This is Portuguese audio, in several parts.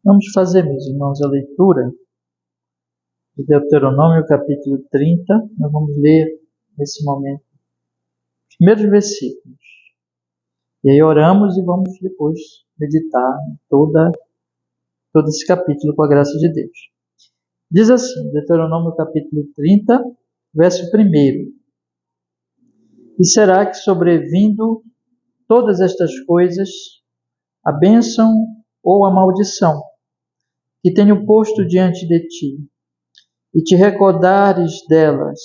Vamos fazer, meus irmãos, a leitura de Deuteronômio, capítulo 30. Nós vamos ler, nesse momento, os primeiros versículos. E aí oramos e vamos depois meditar em todo esse capítulo com a graça de Deus. Diz assim, Deuteronômio, capítulo 30, verso 1. E será que, sobrevindo todas estas coisas, a bênção ou a maldição que tenho posto diante de ti, e te recordares delas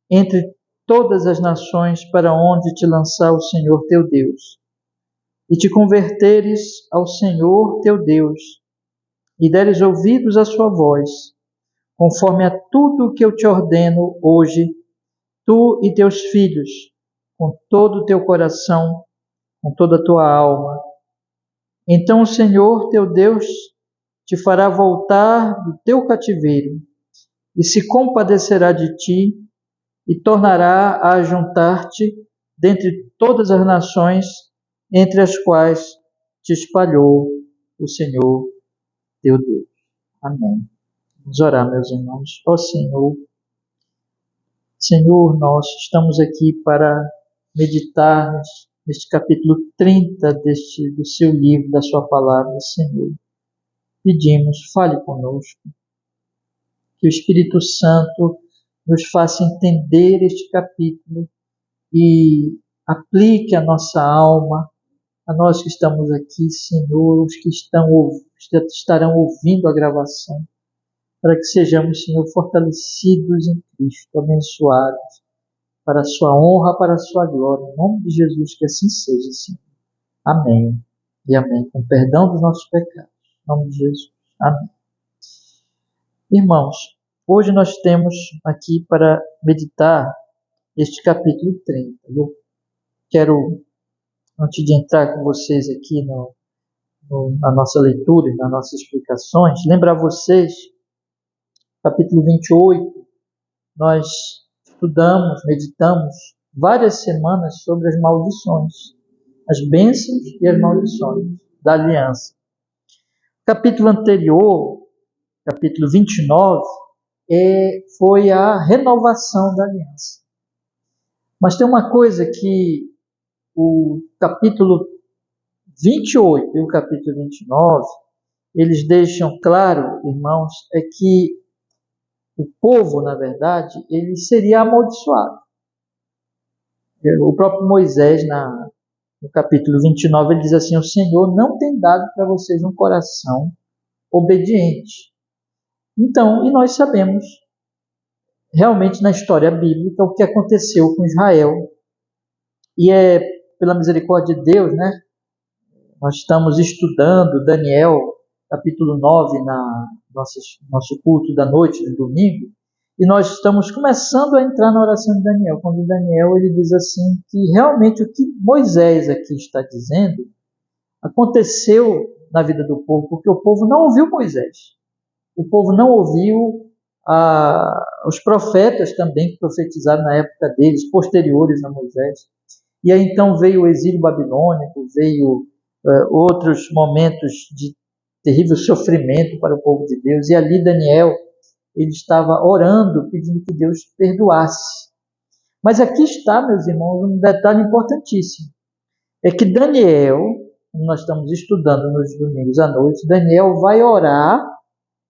entre todas as nações para onde te lançar o Senhor teu Deus, e te converteres ao Senhor teu Deus, e deres ouvidos à sua voz, conforme a tudo o que eu te ordeno hoje, tu e teus filhos, com todo o teu coração, com toda a tua alma. Então o Senhor teu Deus te fará voltar do teu cativeiro, e se compadecerá de ti, e tornará a ajuntar-te dentre todas as nações entre as quais te espalhou o Senhor teu Deus. Amém. Vamos orar, meus irmãos. Ó Senhor, nós estamos aqui para meditar neste capítulo 30 do seu livro, da sua palavra, Senhor. Pedimos, fale conosco, que o Espírito Santo nos faça entender este capítulo e aplique a nossa alma, a nós que estamos aqui, Senhor, os que estarão ouvindo a gravação, para que sejamos, Senhor, fortalecidos em Cristo, abençoados, para a sua honra, para a sua glória, em nome de Jesus, que assim seja, Senhor. Amém e amém, com perdão dos nossos pecados, em nome de Jesus. Amém. Irmãos, hoje nós temos aqui para meditar este capítulo 30. Eu quero, antes de entrar com vocês aqui na nossa leitura e nas nossas explicações, lembrar vocês, capítulo 28, nós estudamos, meditamos várias semanas sobre as maldições, as bênçãos e as maldições da aliança. Capítulo anterior, capítulo 29, foi a renovação da aliança. Mas tem uma coisa que o capítulo 28 e o capítulo 29, eles deixam claro, irmãos, é que o povo, na verdade, ele seria amaldiçoado. O próprio Moisés, no capítulo 29, ele diz assim: o Senhor não tem dado para vocês um coração obediente. Então, e nós sabemos, realmente na história bíblica, o que aconteceu com Israel. E é pela misericórdia de Deus, né? Nós estamos estudando Daniel, capítulo 9, nosso culto da noite, de domingo, e nós estamos começando a entrar na oração de Daniel, quando Daniel ele diz assim, que realmente o que Moisés aqui está dizendo, aconteceu na vida do povo, porque o povo não ouviu Moisés. O povo não ouviu os profetas também que profetizaram na época deles, posteriores a Moisés. E aí então veio o exílio babilônico, veio outros momentos de terrível sofrimento para o povo de Deus. E ali Daniel, ele estava orando, pedindo que Deus perdoasse. Mas aqui está, meus irmãos, um detalhe importantíssimo. É que Daniel, como nós estamos estudando nos domingos à noite, Daniel vai orar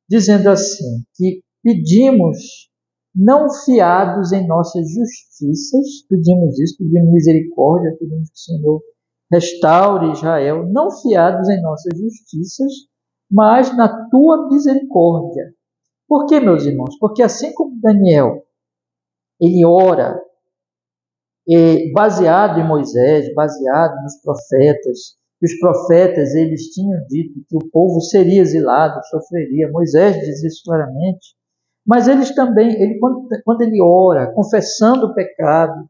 dizendo assim, que pedimos não fiados em nossas justiças, pedimos isso, pedimos misericórdia, pedimos que o Senhor restaure Israel, não fiados em nossas justiças, mas na tua misericórdia. Por quê, meus irmãos? Porque assim como Daniel, ele ora baseado em Moisés, baseado nos profetas, que os profetas eles tinham dito que o povo seria exilado, sofreria. Moisés diz isso claramente. Mas eles também, quando ele ora, confessando o pecado,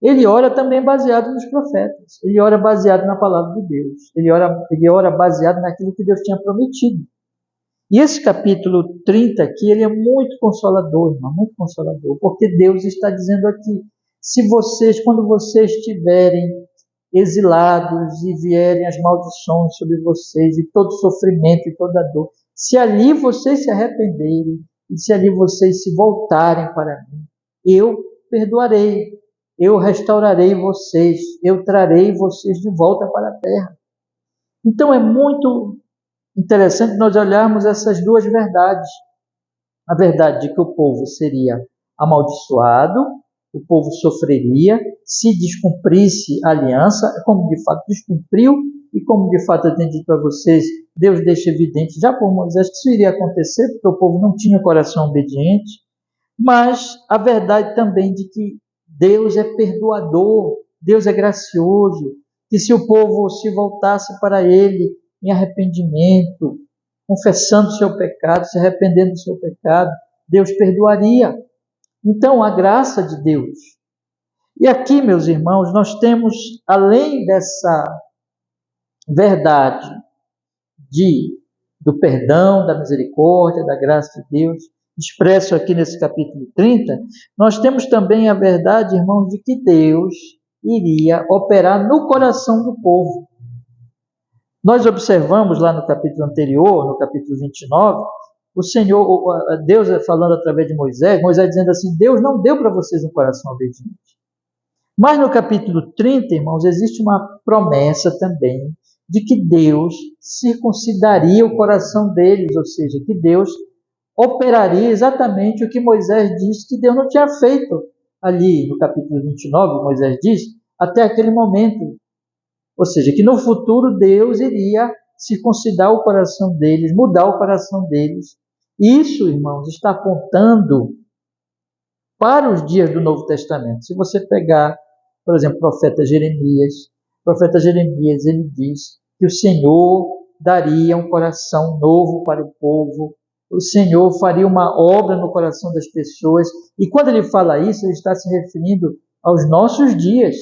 ele ora também baseado nos profetas. Ele ora baseado na palavra de Deus. Ele ora baseado naquilo que Deus tinha prometido. E esse capítulo 30 aqui, ele é muito consolador, irmão, muito consolador, porque Deus está dizendo aqui, quando vocês estiverem exilados e vierem as maldições sobre vocês e todo sofrimento e toda dor, se ali vocês se arrependerem e se ali vocês se voltarem para mim, eu perdoarei, eu restaurarei vocês, eu trarei vocês de volta para a terra. Então é muito interessante nós olharmos essas duas verdades. A verdade de que o povo seria amaldiçoado, o povo sofreria se descumprisse a aliança, como de fato descumpriu, e como de fato eu tenho dito para vocês, Deus deixa evidente já por Moisés que isso iria acontecer, porque o povo não tinha coração obediente, mas a verdade também de que Deus é perdoador, Deus é gracioso, que se o povo se voltasse para Ele em arrependimento, confessando o seu pecado, se arrependendo do seu pecado, Deus perdoaria. Então, a graça de Deus. E aqui, meus irmãos, nós temos, além dessa verdade do perdão, da misericórdia, da graça de Deus, expresso aqui nesse capítulo 30, nós temos também a verdade, irmãos, de que Deus iria operar no coração do povo. Nós observamos lá no capítulo anterior, no capítulo 29, o Senhor, Deus falando através de Moisés dizendo assim, Deus não deu para vocês um coração obediente. Mas no capítulo 30, irmãos, existe uma promessa também de que Deus circuncidaria o coração deles, ou seja, que Deus operaria exatamente o que Moisés disse que Deus não tinha feito ali no capítulo 29, Moisés diz, até aquele momento. Ou seja, que no futuro Deus iria circuncidar o coração deles, mudar o coração deles. Isso, irmãos, está apontando para os dias do Novo Testamento. Se você pegar, por exemplo, o profeta Jeremias, ele diz que o Senhor daria um coração novo para o povo, o Senhor faria uma obra no coração das pessoas, e quando ele fala isso, ele está se referindo aos nossos dias.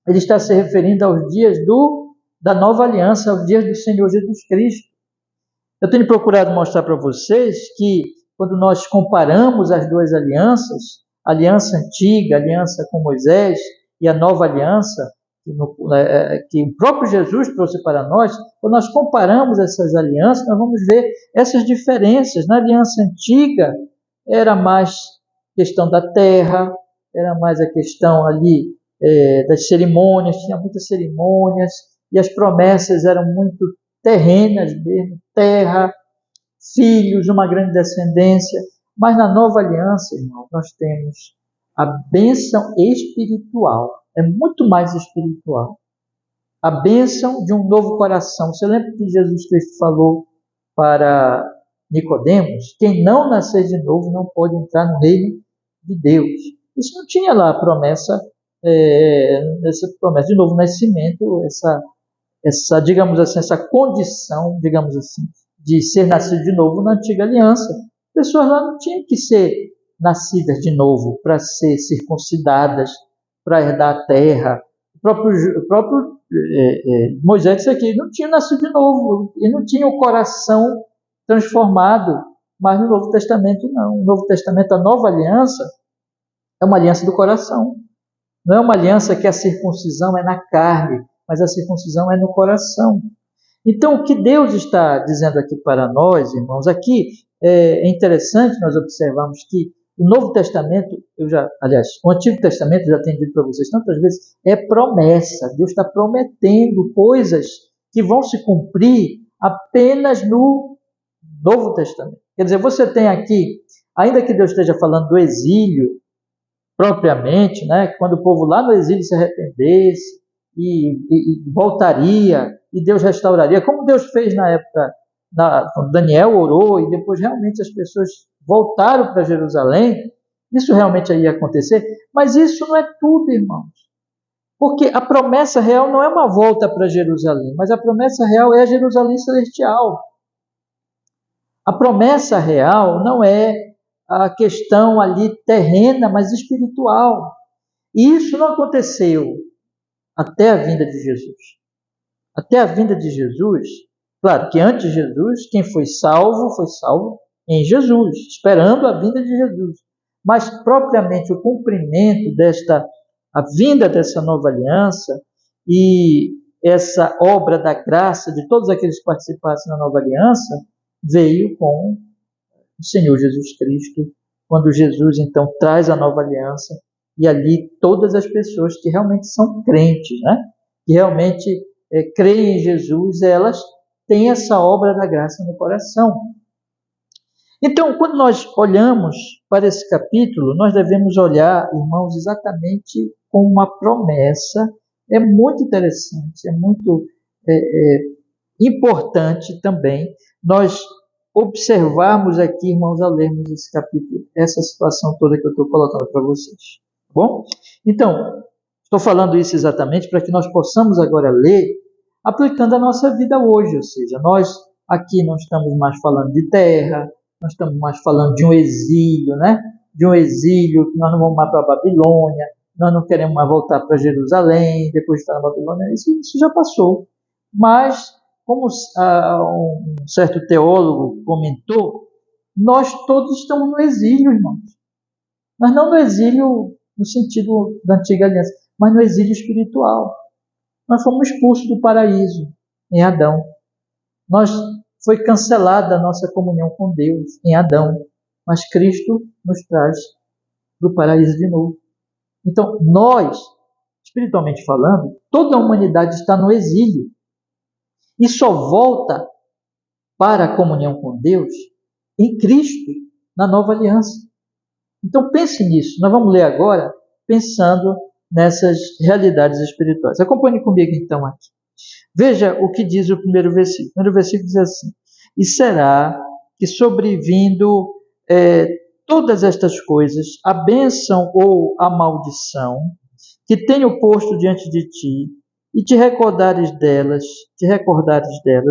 Ele está se referindo aos dias da nova aliança, aos dias do Senhor Jesus Cristo. Eu tenho procurado mostrar para vocês que, quando nós comparamos as duas alianças, a aliança antiga, a aliança com Moisés, e a nova aliança, que o próprio Jesus trouxe para nós, quando nós comparamos essas alianças, nós vamos ver essas diferenças. Na aliança antiga, era mais questão da terra, era mais a questão ali das cerimônias, tinha muitas cerimônias, e as promessas eram muito terrenas mesmo, terra, filhos, uma grande descendência. Mas na nova aliança, irmão, nós temos a bênção espiritual, é muito mais espiritual. A bênção de um novo coração. Você lembra que Jesus Cristo falou para Nicodemos? Quem não nascer de novo não pode entrar no reino de Deus. Isso não tinha lá a promessa, essa promessa de novo nascimento, essa, digamos assim, essa condição, digamos assim, de ser nascido de novo na antiga aliança. Pessoas lá não tinham que ser nascidas de novo para ser circuncidadas, para herdar a terra. O próprio Moisés disse aqui, não tinha nascido de novo, e não tinha o coração transformado, mas no Novo Testamento não. No Novo Testamento, a nova aliança é uma aliança do coração. Não é uma aliança que a circuncisão é na carne, mas a circuncisão é no coração. Então, o que Deus está dizendo aqui para nós, irmãos, aqui é interessante nós observarmos que o Novo Testamento, o Antigo Testamento, já tenho dito para vocês tantas vezes, é promessa. Deus está prometendo coisas que vão se cumprir apenas no Novo Testamento. Quer dizer, você tem aqui, ainda que Deus esteja falando do exílio propriamente, né, quando o povo lá no exílio se arrependesse e voltaria, e Deus restauraria, como Deus fez na época, quando Daniel orou, e depois realmente as pessoas voltaram para Jerusalém, isso realmente ia acontecer, mas isso não é tudo, irmãos. Porque a promessa real não é uma volta para Jerusalém, mas a promessa real é a Jerusalém celestial. A promessa real não é a questão ali terrena, mas espiritual. E isso não aconteceu até a vinda de Jesus. Até a vinda de Jesus, claro que antes de Jesus, quem foi salvo em Jesus, esperando a vinda de Jesus. Mas propriamente o cumprimento a vinda dessa nova aliança, e essa obra da graça de todos aqueles que participassem na nova aliança veio com o Senhor Jesus Cristo, quando Jesus então traz a nova aliança, e ali todas as pessoas que realmente são crentes, né? Que realmente creem em Jesus, elas têm essa obra da graça no coração. Então, quando nós olhamos para esse capítulo, nós devemos olhar, irmãos, exatamente como uma promessa. É muito interessante, é muito importante também nós observarmos aqui, irmãos, ao lermos esse capítulo, essa situação toda que eu estou colocando para vocês. Tá bom? Então, estou falando isso exatamente para que nós possamos agora ler aplicando a nossa vida hoje, ou seja, nós aqui não estamos mais falando de terra, nós estamos mais falando de um exílio, né? De um exílio que nós não vamos mais para a Babilônia, nós não queremos mais voltar para Jerusalém, depois de estar na Babilônia, isso já passou. Mas, como um certo teólogo comentou, nós todos estamos no exílio, irmãos. Mas não no exílio no sentido da antiga aliança, mas no exílio espiritual. Nós fomos expulsos do paraíso em Adão. Foi cancelada a nossa comunhão com Deus em Adão, mas Cristo nos traz do paraíso de novo. Então, nós, espiritualmente falando, toda a humanidade está no exílio e só volta para a comunhão com Deus em Cristo, na nova aliança. Então, pense nisso. Nós vamos ler agora pensando nessas realidades espirituais. Acompanhe comigo então aqui. Veja o que diz o primeiro versículo. O primeiro versículo diz assim: e será que sobrevindo todas estas coisas, a bênção ou a maldição, que tenho posto diante de ti, e te recordares delas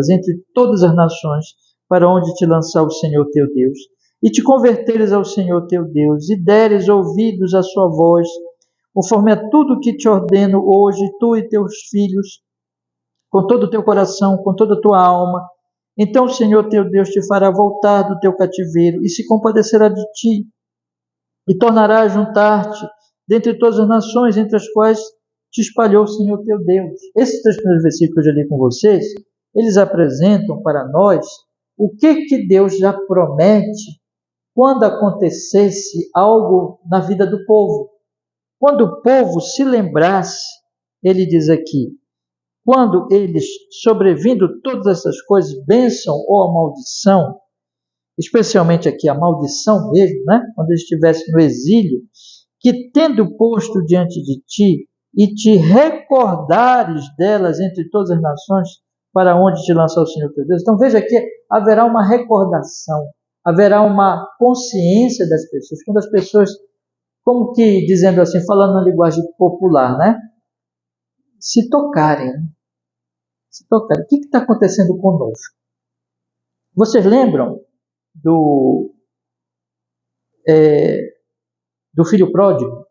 entre todas as nações, para onde te lançar o Senhor teu Deus, e te converteres ao Senhor teu Deus, e deres ouvidos à sua voz, conforme a tudo que te ordeno hoje, tu e teus filhos, com todo o teu coração, com toda a tua alma, então o Senhor teu Deus te fará voltar do teu cativeiro, e se compadecerá de ti, e tornará a juntar-te dentre todas as nações, entre as quais te espalhou o Senhor teu Deus. Esses 3 primeiros versículos que eu já li com vocês, eles apresentam para nós o que Deus já promete quando acontecesse algo na vida do povo. Quando o povo se lembrasse, ele diz aqui, quando eles, sobrevindo todas essas coisas, bênção ou a maldição, especialmente aqui a maldição mesmo, né? Quando eles estivessem no exílio, que tendo posto diante de ti, e te recordares delas entre todas as nações, para onde te lançou o Senhor teu Deus. Então veja que haverá uma recordação, haverá uma consciência das pessoas, quando as pessoas, como que, dizendo assim, falando na linguagem popular, né? Se tocarem. O que está acontecendo conosco? Vocês lembram do filho pródigo?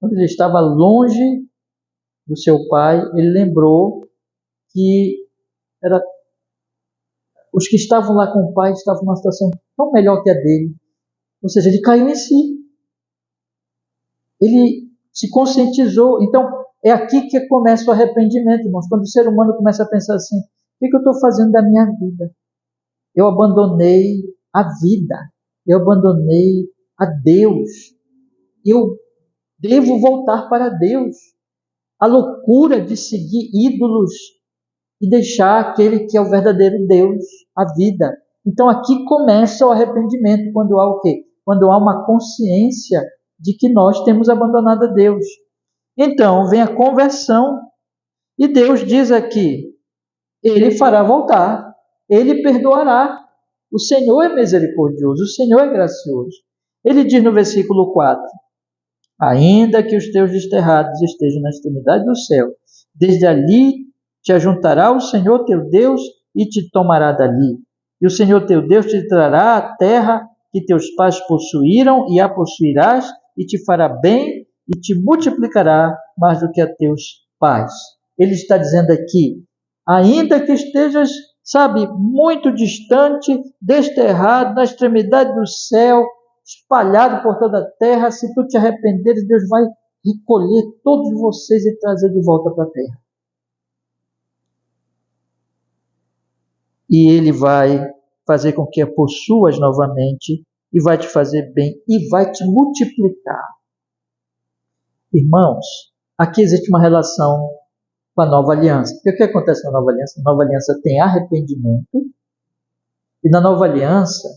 Quando ele estava longe do seu pai, ele lembrou que os que estavam lá com o pai estavam numa situação tão melhor que a dele. Ou seja, ele caiu em si. Ele se conscientizou. Então, é aqui que começa o arrependimento, irmãos. Quando o ser humano começa a pensar assim, o que eu estou fazendo da minha vida? Eu abandonei a vida. Eu abandonei a Deus. Eu devo voltar para Deus. A loucura de seguir ídolos e deixar aquele que é o verdadeiro Deus, a vida. Então aqui começa o arrependimento, quando há o quê? Quando há uma consciência de que nós temos abandonado a Deus. Então vem a conversão e Deus diz aqui, Ele fará voltar, Ele perdoará. O Senhor é misericordioso, o Senhor é gracioso. Ele diz no versículo 4, ainda que os teus desterrados estejam na extremidade do céu, desde ali te ajuntará o Senhor teu Deus e te tomará dali. E o Senhor teu Deus te trará a terra que teus pais possuíram e a possuirás, e te fará bem e te multiplicará mais do que a teus pais. Ele está dizendo aqui, ainda que estejas, muito distante, desterrado, na extremidade do céu, espalhado por toda a terra, se tu te arrependeres, Deus vai recolher todos vocês e trazer de volta para a terra. e Ele vai fazer com que a possuas novamente, e vai te fazer bem, e vai te multiplicar. Irmãos, aqui existe uma relação com a nova aliança. Porque o que acontece na nova aliança? Na nova aliança tem arrependimento, e na nova aliança,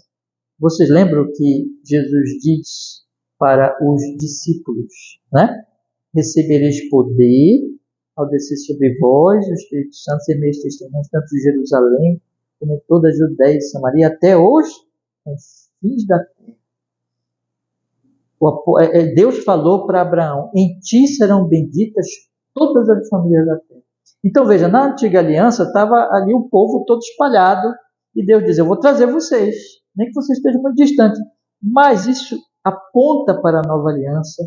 vocês lembram que Jesus diz para os discípulos, né? Recebereis poder ao descer sobre vós, o Espírito Santo, ser meus testemunhos, tanto em Jerusalém, como em toda a Judéia e Samaria, até os confins da terra. Deus falou para Abraão, em ti serão benditas todas as famílias da terra. Então veja, na antiga aliança estava ali o povo todo espalhado, e Deus diz, eu vou trazer vocês, nem que vocês estejam muito distantes. Mas isso aponta para a nova aliança,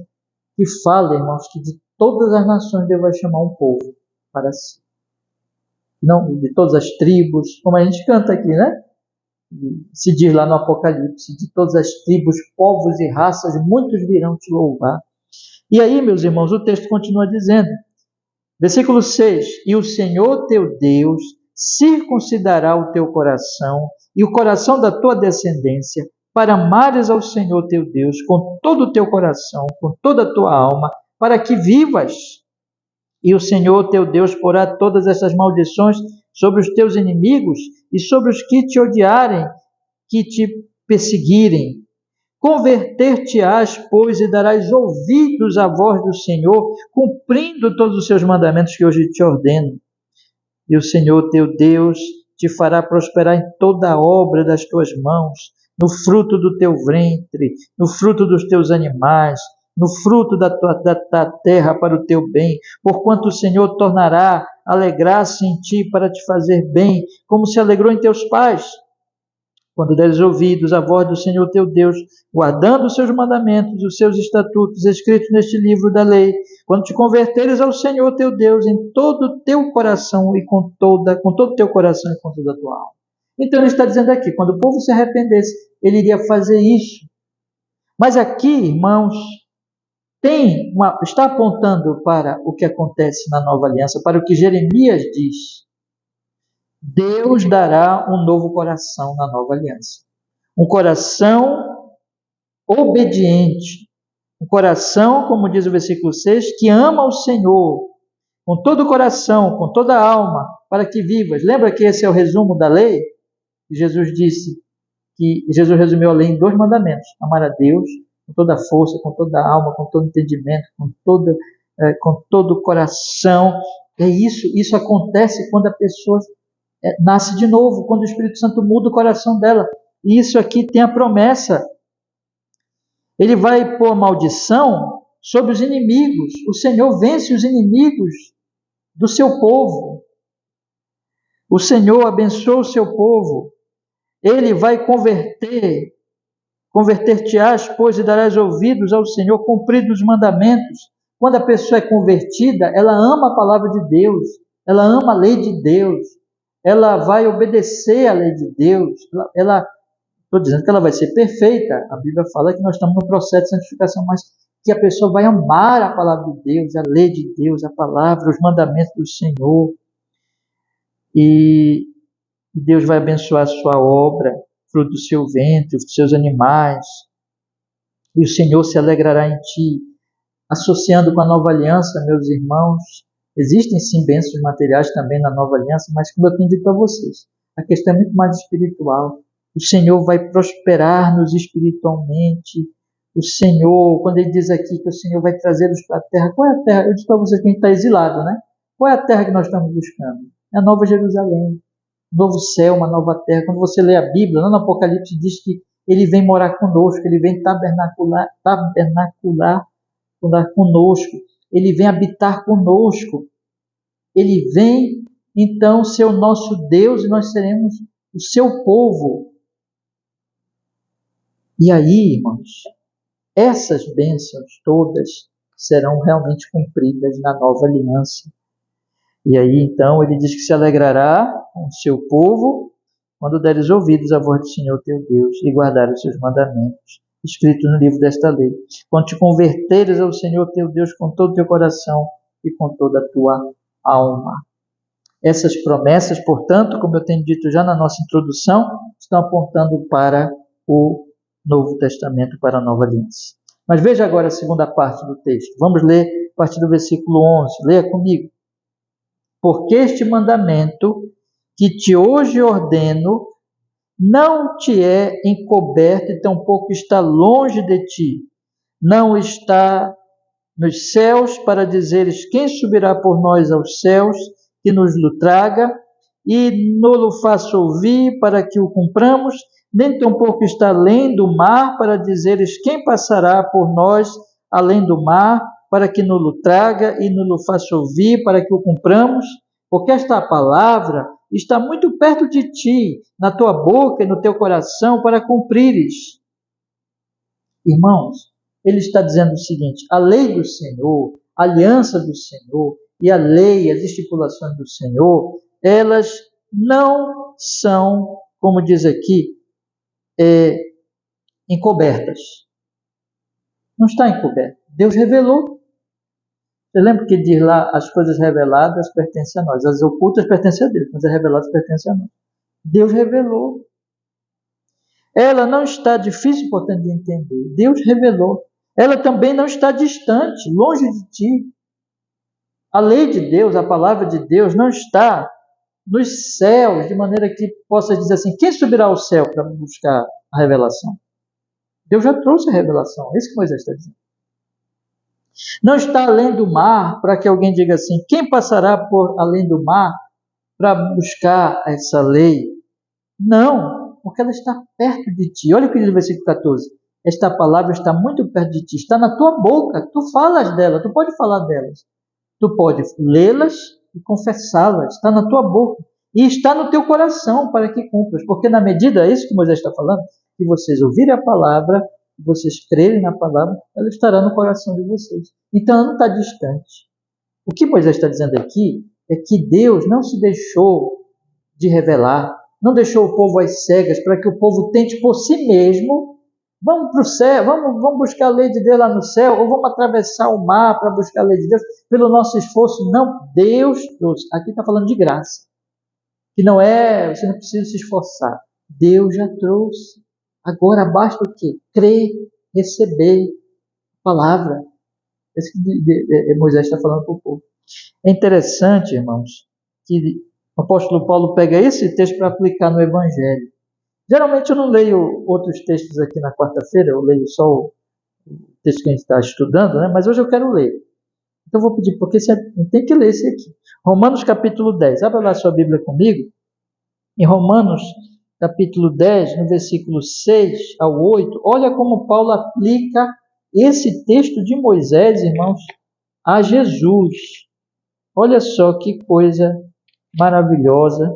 que fala, irmãos, que de todas as nações Deus vai chamar um povo para si. Não, de todas as tribos, como a gente canta aqui, né? Se diz lá no Apocalipse, de todas as tribos, povos e raças, muitos virão te louvar. E aí, meus irmãos, o texto continua dizendo, versículo 6, e o Senhor teu Deus circuncidará o teu coração e o coração da tua descendência, para amares ao Senhor teu Deus com todo o teu coração, com toda a tua alma, para que vivas. E o Senhor teu Deus porá todas essas maldições sobre os teus inimigos e sobre os que te odiarem, que te perseguirem. Converter-te-ás, pois, e darás ouvidos à voz do Senhor, cumprindo todos os seus mandamentos que hoje te ordeno. E o Senhor teu Deus te fará prosperar em toda a obra das tuas mãos, no fruto do teu ventre, no fruto dos teus animais, no fruto da terra para o teu bem, porquanto o Senhor tornará a alegrar-se em ti para te fazer bem, como se alegrou em teus pais. Quando deres ouvidos à voz do Senhor teu Deus, guardando os seus mandamentos, os seus estatutos escritos neste livro da lei, quando te converteres ao Senhor teu Deus em todo o teu coração e com todo o teu coração e com toda a tua alma. Então ele está dizendo aqui, quando o povo se arrependesse, ele iria fazer isso. Mas aqui, irmãos, está apontando para o que acontece na nova aliança, para o que Jeremias diz. Deus dará um novo coração na nova aliança. Um coração obediente. Um coração, como diz o versículo 6, que ama o Senhor com todo o coração, com toda a alma, para que vivas. Lembra que esse é o resumo da lei? Jesus disse que Jesus resumiu a lei em 2 mandamentos. Amar a Deus com toda a força, com toda a alma, com todo o entendimento, com todo o coração. É isso acontece quando a pessoa nasce de novo, quando o Espírito Santo muda o coração dela. E isso aqui tem a promessa. Ele vai pôr maldição sobre os inimigos. O Senhor vence os inimigos do seu povo. O Senhor abençoa o seu povo. Ele vai converter-te-ás, pois, e darás ouvidos ao Senhor, cumpridos os mandamentos. Quando a pessoa é convertida, ela ama a palavra de Deus, ela ama a lei de Deus, ela vai obedecer à lei de Deus, estou dizendo que ela vai ser perfeita. A Bíblia fala que nós estamos no processo de santificação, mas que a pessoa vai amar a palavra de Deus, a lei de Deus, a palavra, os mandamentos do Senhor. E Deus vai abençoar a sua obra, fruto do seu ventre, dos seus animais. E o Senhor se alegrará em ti. Associando com a nova aliança, meus irmãos, existem sim bênçãos materiais também na nova aliança, mas como eu tenho dito a vocês, a questão é muito mais espiritual. O Senhor vai prosperar-nos espiritualmente. O Senhor, quando ele diz aqui que o Senhor vai trazer-nos para a terra, qual é a terra? Eu disse para vocês que a gente está exilado, né? Qual é a terra que nós estamos buscando? É a Nova Jerusalém, um novo céu, uma nova terra. Quando você lê a Bíblia, lá no Apocalipse diz que ele vem morar conosco, ele vem tabernacular conosco, ele vem habitar conosco, ele vem então ser o nosso Deus e nós seremos o seu povo. E aí, irmãos, essas bênçãos todas serão realmente cumpridas na nova aliança. E aí, então, ele diz que se alegrará com o seu povo quando deres ouvidos à voz do Senhor teu Deus e guardar os seus mandamentos, escritos no livro desta lei. Quando te converteres ao Senhor teu Deus com todo o teu coração e com toda a tua alma. Essas promessas, portanto, como eu tenho dito já na nossa introdução, estão apontando para o Novo Testamento, para a Nova Aliança. Mas veja agora a segunda parte do texto. Vamos ler a partir do versículo 11. Leia comigo. Porque este mandamento que te hoje ordeno não te é encoberto e tampouco está longe de ti. Não está nos céus para dizeres quem subirá por nós aos céus, que nos o traga, e nos o faça ouvir para que o cumpramos, nem tampouco está além do mar para dizeres quem passará por nós além do mar, para que nos o traga e nos o faça ouvir para que o cumpramos, porque esta palavra está muito perto de ti, na tua boca e no teu coração, para cumprires. Irmãos, ele está dizendo o seguinte: a lei do Senhor, a aliança do Senhor e a lei, as estipulações do Senhor, elas não são, como diz aqui, encobertas. Não está encoberto. Deus revelou. Você lembra que diz lá, as coisas reveladas pertencem a nós, as ocultas pertencem a Deus, mas as reveladas pertencem a nós. Deus revelou. Ela não está difícil, portanto, de entender. Deus revelou. Ela também não está distante, longe de ti. A lei de Deus, a palavra de Deus, não está nos céus, de maneira que possa dizer assim, quem subirá ao céu para buscar a revelação? Deus já trouxe a revelação, é isso que Moisés está dizendo. Não está além do mar, para que alguém diga assim, quem passará por além do mar para buscar essa lei? Não, porque ela está perto de ti. Olha o que diz o versículo 14. Esta palavra está muito perto de ti, está na tua boca, tu falas dela, tu pode falar delas. Tu pode lê-las e confessá-las, está na tua boca. E está no teu coração para que cumpras. Porque na medida, é isso que Moisés está falando, que vocês ouvirem a palavra, que vocês crerem na palavra, ela estará no coração de vocês. Então ela não está distante. O que Moisés está dizendo aqui é que Deus não se deixou de revelar, não deixou o povo às cegas para que o povo tente por si mesmo. Vamos para o céu, vamos buscar a lei de Deus lá no céu, ou vamos atravessar o mar para buscar a lei de Deus pelo nosso esforço. Não, Deus trouxe. Aqui está falando de graça. Que não é, você não precisa se esforçar. Deus já trouxe. Agora basta o quê? Crer, receber a palavra. É isso que Moisés está falando para o povo. É interessante, irmãos, que o apóstolo Paulo pega esse texto para aplicar no Evangelho. Geralmente eu não leio outros textos aqui na quarta-feira, eu leio só o texto que a gente está estudando, né? Mas hoje eu quero ler. Então eu vou pedir, porque você tem que ler esse aqui. Romanos capítulo 10. Abra lá sua Bíblia comigo. Em Romanos capítulo 10, no versículo 6 ao 8, olha como Paulo aplica esse texto de Moisés, irmãos, a Jesus. Olha só que coisa maravilhosa.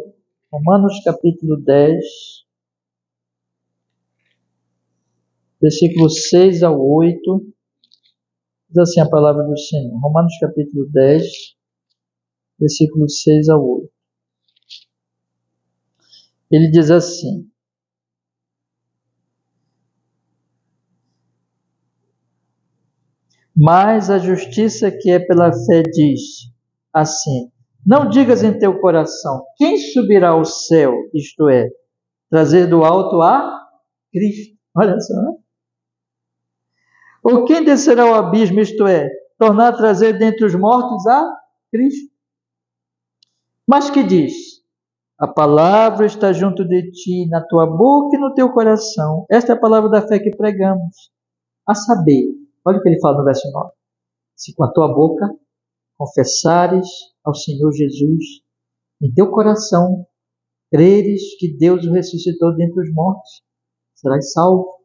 Romanos capítulo 10, versículo 6 ao 8, diz assim a palavra do Senhor. Romanos capítulo 10, versículo 6 ao 8. Ele diz assim: mas a justiça que é pela fé diz assim: não digas em teu coração, quem subirá ao céu, isto é, trazer do alto a Cristo. Olha só, né? Ou quem descerá ao abismo, isto é, tornar a trazer dentre os mortos a Cristo. Mas que diz? A palavra está junto de ti, na tua boca e no teu coração. Esta é a palavra da fé que pregamos. A saber, olha o que ele fala no verso 9. Se com a tua boca confessares ao Senhor Jesus, em teu coração creres que Deus o ressuscitou dentre os mortos, serás salvo.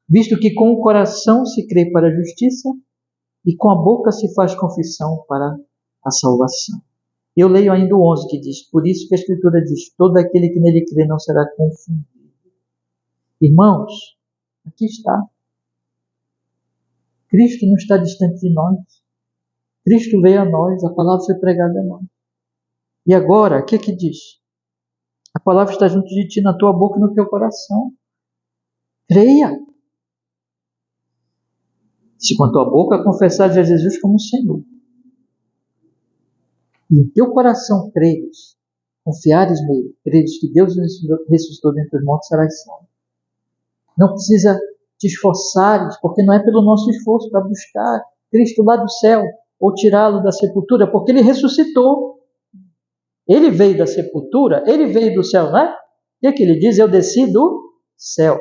Visto que com o coração se crê para a justiça e com a boca se faz confissão para a salvação. Eu leio ainda o 11 que diz: por isso que a Escritura diz, todo aquele que nele crê não será confundido. Irmãos, aqui está. Cristo não está distante de nós. Cristo veio a nós, a palavra foi pregada a nós. E agora, o que diz? A palavra está junto de ti, na tua boca e no teu coração. Creia. Se com a tua boca confessares a Jesus como Senhor. e em teu coração creres, confiares nele, creres que Deus ressuscitou dentre os mortos, serás salvo. Não precisa te esforçares, porque não é pelo nosso esforço para buscar Cristo lá do céu, ou tirá-lo da sepultura, porque ele ressuscitou. Ele veio da sepultura, ele veio do céu, não é? O que ele diz? Eu desci do céu.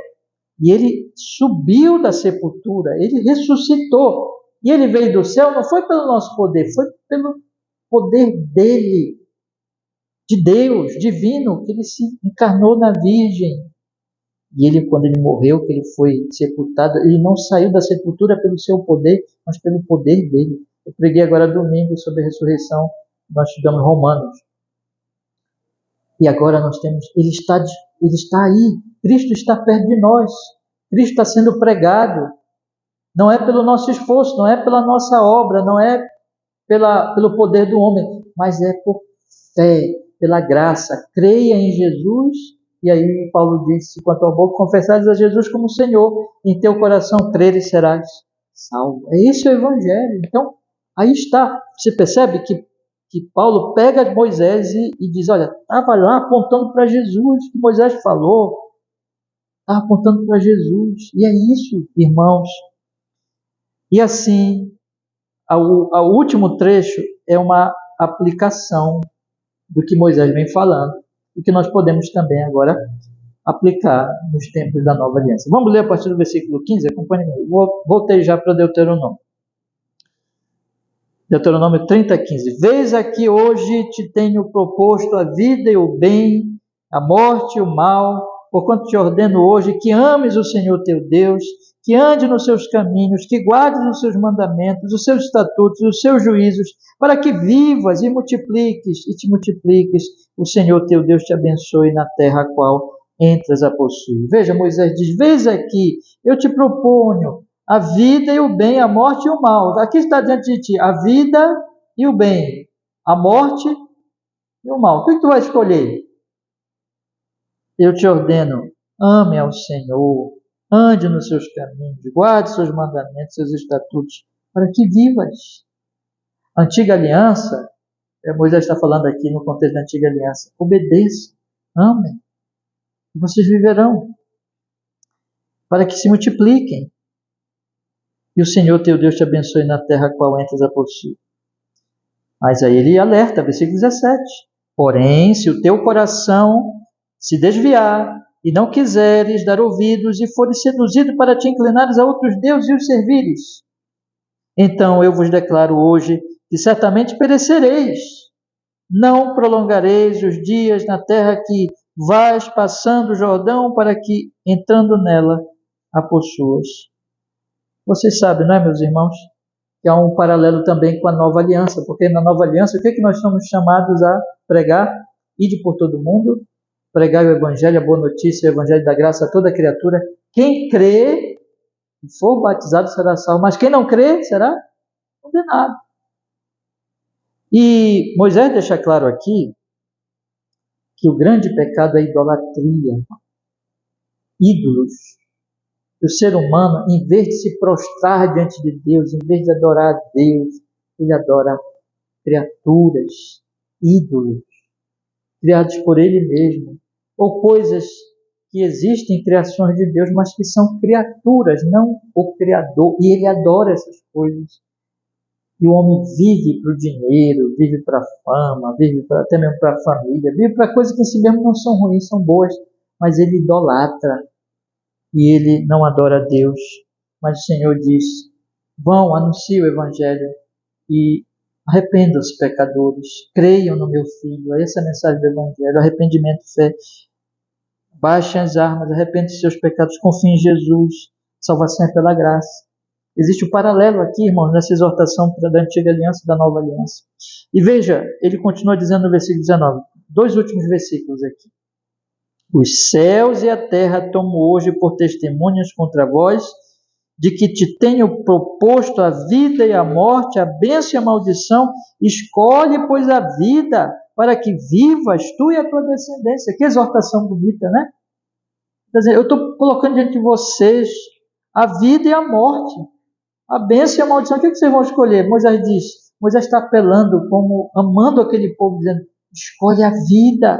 E ele subiu da sepultura, ele ressuscitou. E ele veio do céu, não foi pelo nosso poder, foi pelo poder dele, de Deus, divino, que ele se encarnou na Virgem. E ele, quando ele morreu, que ele foi sepultado, ele não saiu da sepultura pelo seu poder, mas pelo poder dele. Eu preguei agora domingo sobre a ressurreição, nós estudamos Romanos. E agora nós temos, ele está aí, Cristo está perto de nós, Cristo está sendo pregado. Não é pelo nosso esforço, não é pela nossa obra, não é pelo poder do homem, mas é por fé, pela graça. Creia em Jesus, e aí Paulo disse, quanto ao boca, confessares a Jesus como Senhor, em teu coração creres serás salvo. É esse o Evangelho. Então, aí está. Você percebe que Paulo pega Moisés e diz, olha, estava lá apontando para Jesus, que Moisés falou, estava apontando para Jesus. E é isso, irmãos. E assim, o último trecho é uma aplicação do que Moisés vem falando e que nós podemos também agora aplicar nos tempos da nova aliança. Vamos ler a partir do versículo 15? Acompanhe comigo. Voltei já para Deuteronômio. Deuteronômio 30, 15. Vês aqui hoje te tenho proposto a vida e o bem, a morte e o mal, porquanto te ordeno hoje que ames o Senhor teu Deus, que ande nos seus caminhos, que guardes os seus mandamentos, os seus estatutos, os seus juízos, para que vivas e te multipliques, o Senhor teu Deus te abençoe na terra a qual entras a possuir. Veja, Moisés diz, vês aqui, eu te proponho a vida e o bem, a morte e o mal. Aqui está diante de ti a vida e o bem, a morte e o mal. O que tu vai escolher? Eu te ordeno, ame ao Senhor, ande nos seus caminhos, guarde seus mandamentos, seus estatutos, para que vivas. A antiga aliança, Moisés está falando aqui no contexto da antiga aliança, obedeça, amem, e vocês viverão, para que se multipliquem. E o Senhor teu Deus te abençoe na terra a qual entras a possuir. Mas aí ele alerta, versículo 17. Porém, se o teu coração se desviar e não quiseres dar ouvidos e fores seduzido para te inclinares a outros deuses e os servires, então eu vos declaro hoje que certamente perecereis. Não prolongareis os dias na terra que vais passando o Jordão para que, entrando nela, a possuas. Vocês sabem, não é, meus irmãos, que há um paralelo também com a nova aliança, porque na nova aliança, o que é que nós somos chamados a pregar? Ide por todo mundo, pregar o Evangelho, a boa notícia, o Evangelho da graça a toda criatura. Quem crê e for batizado será salvo, mas quem não crê será condenado. E Moisés deixa claro aqui que o grande pecado é a idolatria, ídolos. O ser humano, em vez de se prostrar diante de Deus, em vez de adorar a Deus, ele adora criaturas, ídolos, criados por ele mesmo, ou coisas que existem, criações de Deus, mas que são criaturas, não o Criador, e ele adora essas coisas. E o homem vive para o dinheiro, vive para a fama, vive até mesmo para a família, vive para coisas que em si mesmo não são ruins, são boas, mas ele idolatra. E ele não adora a Deus, mas o Senhor diz, vão, anunciem o Evangelho e arrependam-se, pecadores, creiam no meu Filho. Essa é a mensagem do Evangelho, arrependimento, fé. Baixem as armas, arrependam-se de seus pecados, confiem em Jesus, salvação é pela graça. Existe um paralelo aqui, irmãos, nessa exortação da antiga aliança e da nova aliança. E veja, ele continua dizendo no versículo 19, dois últimos versículos aqui. Os céus e a terra tomo hoje por testemunhas contra vós, de que te tenho proposto a vida e a morte, a bênção e a maldição. Escolhe, pois, a vida, para que vivas tu e a tua descendência. Que exortação bonita, né? Quer dizer, eu estou colocando diante de vocês a vida e a morte, a bênção e a maldição. O que vocês vão escolher? Moisés diz, Moisés está apelando, como amando aquele povo, dizendo: escolhe a vida,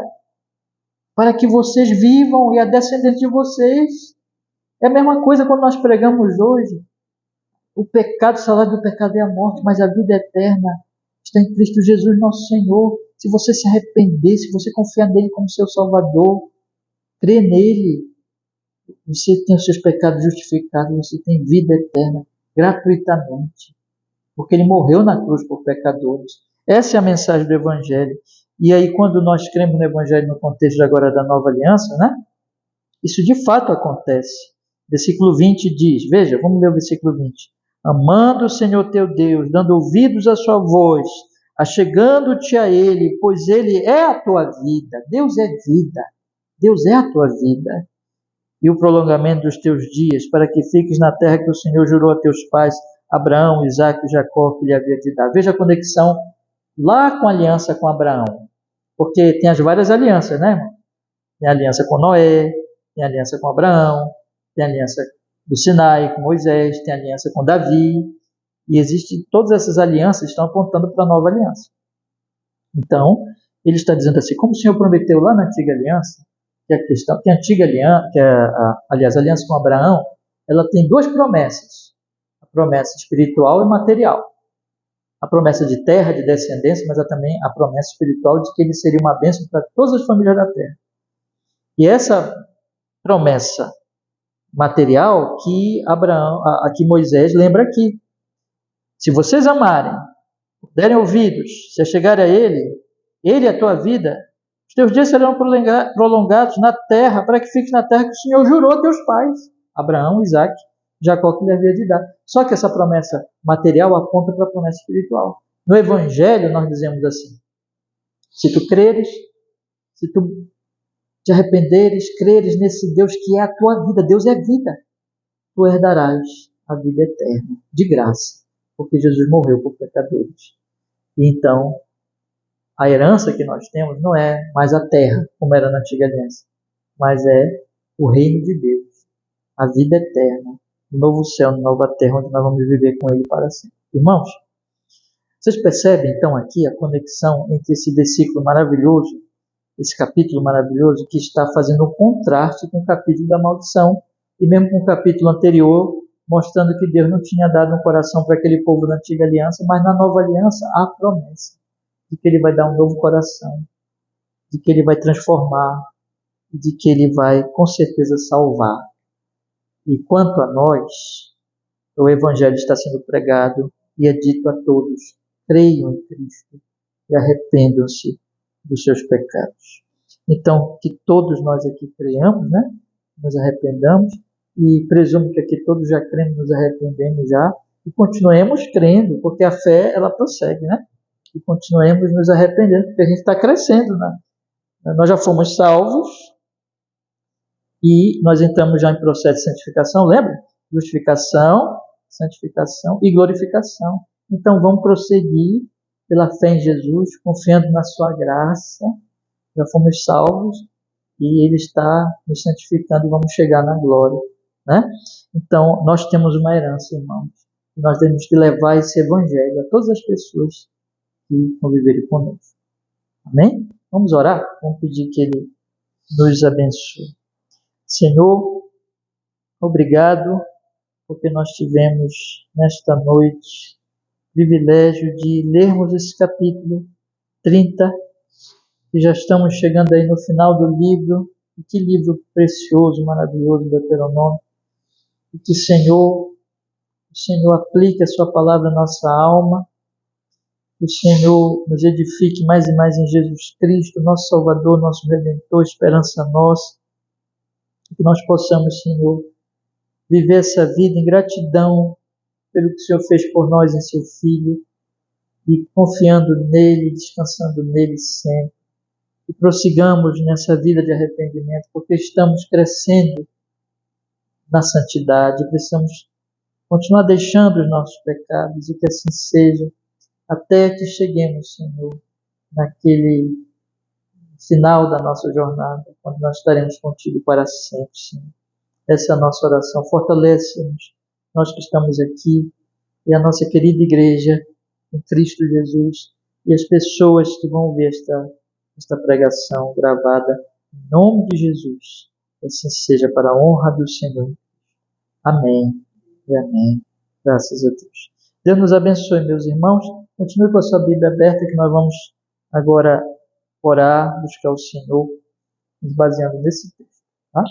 para que vocês vivam e a descendente de vocês. É a mesma coisa quando nós pregamos hoje. O pecado, o salário do pecado é a morte, mas a vida eterna está em Cristo Jesus, nosso Senhor. Se você se arrepender, se você confiar nele como seu Salvador, crer nele, você tem os seus pecados justificados, você tem vida eterna gratuitamente, porque ele morreu na cruz por pecadores. Essa é a mensagem do Evangelho. E aí, quando nós cremos no Evangelho no contexto agora da Nova Aliança, né? Isso de fato acontece. Versículo 20 diz, veja, vamos ler o versículo 20. Amando o Senhor teu Deus, dando ouvidos à sua voz, achegando-te a Ele, pois Ele é a tua vida. Deus é vida. Deus é a tua vida. E o prolongamento dos teus dias, para que fiques na terra que o Senhor jurou a teus pais, Abraão, Isaque e Jacó, que lhe havia de dar. Veja a conexão lá com a aliança com Abraão. Porque tem as várias alianças, né, irmão? Tem a aliança com Noé, tem a aliança com Abraão, tem a aliança do Sinai com Moisés, tem a aliança com Davi. E existem todas essas alianças estão apontando para a nova aliança. Então, ele está dizendo assim, como o Senhor prometeu lá na antiga aliança, que a questão, que a antiga aliança, aliás, a aliança com Abraão, ela tem duas promessas. A promessa espiritual e material. A promessa de terra, de descendência, mas também a promessa espiritual de que ele seria uma bênção para todas as famílias da terra. E essa promessa material que Abraão, que Moisés lembra aqui. Se vocês amarem, derem ouvidos, se chegarem a ele é a tua vida, os teus dias serão prolongados na terra, para que fiques na terra que o Senhor jurou a teus pais, Abraão, Isaque, Jacó, que lhe havia de dar. Só que essa promessa material aponta para a promessa espiritual. No Evangelho, nós dizemos assim, se tu creres, se tu te arrependeres, creres nesse Deus que é a tua vida, Deus é vida, tu herdarás a vida eterna, de graça, porque Jesus morreu por pecadores. E então, a herança que nós temos não é mais a terra, como era na antiga aliança, mas é o reino de Deus, a vida eterna, o novo céu, a nova terra, onde nós vamos viver com Ele para sempre. Irmãos, vocês percebem então aqui a conexão entre esse versículo maravilhoso, esse capítulo maravilhoso, que está fazendo um contraste com o capítulo da maldição, e mesmo com o capítulo anterior, mostrando que Deus não tinha dado um coração para aquele povo da antiga aliança, mas na nova aliança há a promessa de que Ele vai dar um novo coração, de que Ele vai transformar, de que Ele vai com certeza salvar. E quanto a nós, o Evangelho está sendo pregado e é dito a todos, creiam em Cristo e arrependam-se dos seus pecados. Então, que todos nós aqui creiamos, né? Nos arrependamos, e presumo que aqui todos já cremos, nos arrependemos já, e continuemos crendo, porque a fé, ela prossegue, né? E continuemos nos arrependendo, porque a gente está crescendo, né? Nós já fomos salvos, e nós entramos já em processo de santificação, lembra? Justificação, santificação e glorificação. Então, vamos prosseguir pela fé em Jesus, confiando na sua graça, já fomos salvos, e Ele está nos santificando e vamos chegar na glória, né? Então, nós temos uma herança, irmãos, e nós temos que levar esse evangelho a todas as pessoas que conviverem conosco. Amém? Vamos orar? Vamos pedir que Ele nos abençoe. Senhor, obrigado, porque nós tivemos nesta noite o privilégio de lermos esse capítulo 30, e já estamos chegando aí no final do livro. E que livro precioso, maravilhoso, Deuteronômio. E que o Senhor aplique a sua palavra à nossa alma. Que o Senhor nos edifique mais e mais em Jesus Cristo, nosso Salvador, nosso Redentor, esperança nossa. Que nós possamos, Senhor, viver essa vida em gratidão pelo que o Senhor fez por nós em seu Filho, e confiando nele, descansando nele sempre. E prossigamos nessa vida de arrependimento, porque estamos crescendo na santidade, precisamos continuar deixando os nossos pecados, e que assim seja, até que cheguemos, Senhor, naquele final da nossa jornada, quando nós estaremos contigo para sempre, Senhor. Essa é a nossa oração. Fortalece-nos, nós que estamos aqui, e a nossa querida igreja, em Cristo Jesus, e as pessoas que vão ver esta pregação gravada, em nome de Jesus, assim seja para a honra do Senhor. Amém e amém. Graças a Deus. Deus nos abençoe, meus irmãos. Continue com a sua Bíblia aberta, que nós vamos agora orar, buscar o Senhor, nos baseando nesse texto. Tá?